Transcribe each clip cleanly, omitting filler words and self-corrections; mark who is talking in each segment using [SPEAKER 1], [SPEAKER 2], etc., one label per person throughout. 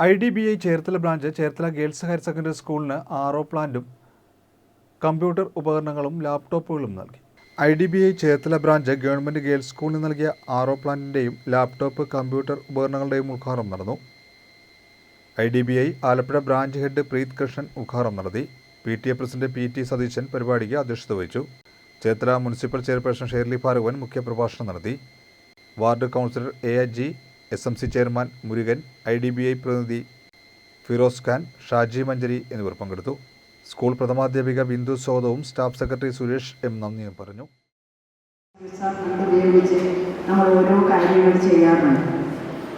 [SPEAKER 1] IDBI Cherthala branch Cherthala girls higher secondary സ്കൂളിന് RO പ്ലാന്റും computer ഉപകരണങ്ങളും ലാപ്ടോപ്പുകളും നൽകി. IDBI Cherthala branch government girls സ്കൂളിന് നൽകിയ RO പ്ലാന്റിന്റെയും ലാപ്ടോപ്പ് കമ്പ്യൂട്ടർ ഉപകരണങ്ങളുടെയും ഉദ്ഘാടനം നടന്നു. IDBI Alappuzha branch head Preet Krishnan ഉദ്ഘാടനം നടത്തി. PTA പ്രസിഡന്റ് PT സതീശൻ പരിപാടിക്ക് അധ്യക്ഷത വഹിച്ചു. ചേർത്തല മുനിസിപ്പൽ ചെയർപേഴ്സൺ ഷേർലി ഭാർഗവൻ മുഖ്യപ്രഭാഷണം നടത്തി. Ward councillor AG, SMC chairman Murugan, IDBI പ്രതിനിധി ഫിറോസ് ഖാൻ, ഷാജി മഞ്ചരി എന്നിവർ പങ്കെടുത്തു. സ്കൂൾ പ്രഥമാധ്യാപിക ബിന്ദു സ്വാഗതവും സ്റ്റാഫ് സെക്രട്ടറി സുരേഷ് M നന്ദിയും പറഞ്ഞു.
[SPEAKER 2] നമ്മൾ ഓരോ കാര്യങ്ങൾ ചെയ്യാറുണ്ട്,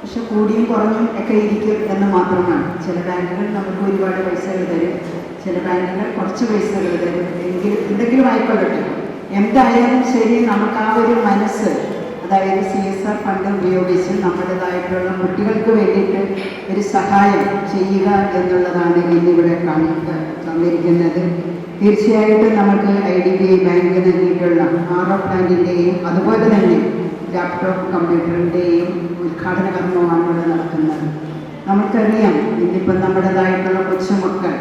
[SPEAKER 2] പക്ഷെ കൂടിയും കുറഞ്ഞും ഒക്കെ ഇരിക്കും എന്ന് മാത്രമാണ്. ചില ബാങ്കുകൾ നമുക്ക് ഒരുപാട് പൈസകൾ തരും, ചില ബാങ്കുകൾ കുറച്ച് പൈസകൾ തരും. എന്തെങ്കിലും ആയിക്കൊള്ളട്ടെ, എന്തായാലും ശരി, നമുക്ക് ആ ഒരു മനസ്സ്, അതായത് CSR ഫണ്ട് ഉപയോഗിച്ച് നമ്മുടേതായിട്ടുള്ള കുട്ടികൾക്ക് വേണ്ടിയിട്ട് ഒരു സഹായം ചെയ്യുക എന്നുള്ളതാണ് ഇന്നിവിടെ തന്നിരിക്കുന്നത്. തീർച്ചയായിട്ടും നമുക്ക് IDBI ബാങ്ക് നൽകിയിട്ടുള്ള RO പ്ലാന്റിൻ്റെയും അതുപോലെ തന്നെ ലാപ്ടോപ്പ് കമ്പ്യൂട്ടറിൻ്റെയും ഉദ്ഘാടന കർമ്മമാണ് ഇവിടെ നടക്കുന്നത്. നമുക്കറിയാം, ഇന്നിപ്പം നമ്മുടേതായിട്ടുള്ള കൊച്ചുമക്കൾ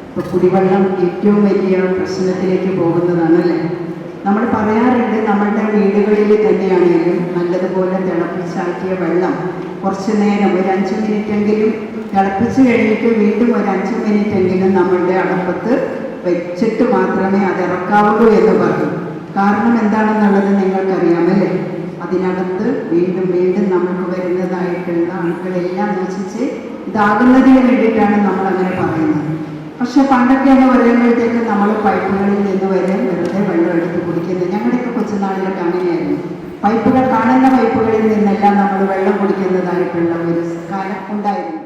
[SPEAKER 2] ഇപ്പോൾ കുടിവെള്ളം ഏറ്റവും വലിയ പ്രശ്നത്തിലേക്ക് പോകുന്നതാണല്ലേ. നമ്മൾ പറയാറുണ്ട്, നമ്മളുടെ വീടുകളിൽ തന്നെയാണെങ്കിലും നല്ലതുപോലെ തിളപ്പിച്ചാക്കിയ വെള്ളം കുറച്ച് നേരം ഒരു 5 മിനിറ്റെങ്കിലും തിളപ്പിച്ച് കഴിഞ്ഞിട്ട് വീണ്ടും ഒരു 5 മിനിറ്റെങ്കിലും നമ്മളുടെ അടുപ്പത്ത് വെച്ചിട്ട് മാത്രമേ അത് ഇറക്കാവുള്ളൂ എന്ന് പറഞ്ഞു. കാരണം എന്താണെന്നുള്ളത് നിങ്ങൾക്കറിയാമല്ലേ. അതിനകത്ത് വീണ്ടും വീണ്ടും നമുക്ക് വരുന്നതായിട്ടുള്ള അണുക്കളെല്ലാം നശിച്ച് ഇതാകുന്നതിന് വേണ്ടിയിട്ടാണ് നമ്മൾ അങ്ങനെ പറയുന്നത്. പക്ഷെ പണ്ടൊക്കെ എന്ന് പറയുമ്പോഴത്തേക്ക് നമ്മൾ പൈപ്പുകളിൽ നിന്ന് വരെ വെറുതെ വെള്ളം എടുത്ത് കുടിക്കുന്നത്. ഞങ്ങളുടെയൊക്കെ കൊച്ചുനാളിലൊക്കെ അങ്ങനെയായിരുന്നു. പൈപ്പുകൾ, കാണുന്ന പൈപ്പുകളിൽ നിന്നെല്ലാം നമ്മൾ വെള്ളം കുടിക്കുന്നതായിട്ടുള്ള ഒരു കാലം ഉണ്ടായിരുന്നു.